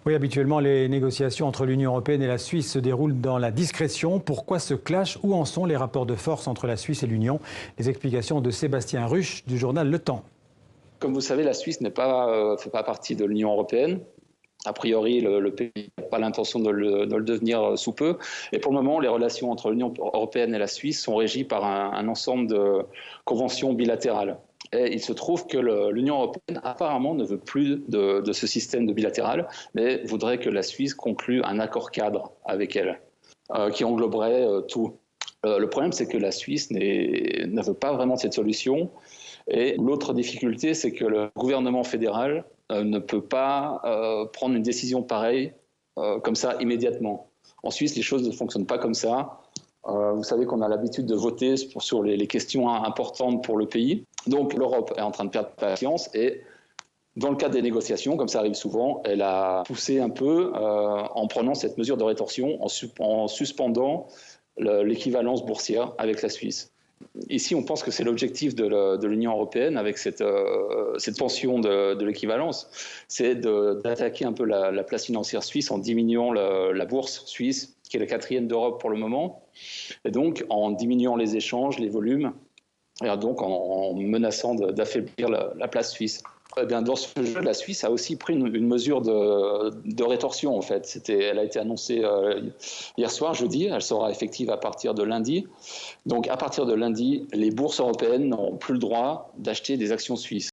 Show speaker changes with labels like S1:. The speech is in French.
S1: Oui, habituellement, les négociations entre l'Union européenne et la Suisse se déroulent dans la discrétion. Pourquoi ce clash? Où en sont les rapports de force entre la Suisse et l'Union? Les explications de Sébastien Ruche du journal Le Temps.
S2: Comme vous savez, la Suisse ne fait pas partie de l'Union européenne. A priori, le pays n'a pas l'intention de le devenir sous peu. Et pour le moment, les relations entre l'Union européenne et la Suisse sont régies par un ensemble de conventions bilatérales. Et il se trouve que l'Union européenne, apparemment, ne veut plus de ce système de bilatéral, mais voudrait que la Suisse conclue un accord cadre avec elle, qui engloberait tout. Le problème, c'est que la Suisse ne veut pas vraiment de cette solution. Et l'autre difficulté, c'est que le gouvernement fédéral ne peut pas prendre une décision pareille comme ça immédiatement. En Suisse, les choses ne fonctionnent pas comme ça. Vous savez qu'on a l'habitude de voter sur les questions importantes pour le pays. Donc l'Europe est en train de perdre patience et dans le cadre des négociations, comme ça arrive souvent, elle a poussé un peu en prenant cette mesure de rétorsion, en suspendant l'équivalence boursière avec la Suisse. Ici, on pense que c'est l'objectif de l'Union européenne avec cette pension de l'équivalence, c'est d'attaquer un peu la place financière suisse en diminuant la bourse suisse, qui est la 4e d'Europe pour le moment, et donc en diminuant les échanges, les volumes, et donc en menaçant d'affaiblir la place suisse. Eh bien, dans ce jeu, la Suisse a aussi pris une mesure de rétorsion, en fait. Elle a été annoncée hier soir, jeudi. Elle sera effective à partir de lundi. Donc, à partir de lundi, les bourses européennes n'auront plus le droit d'acheter des actions suisses.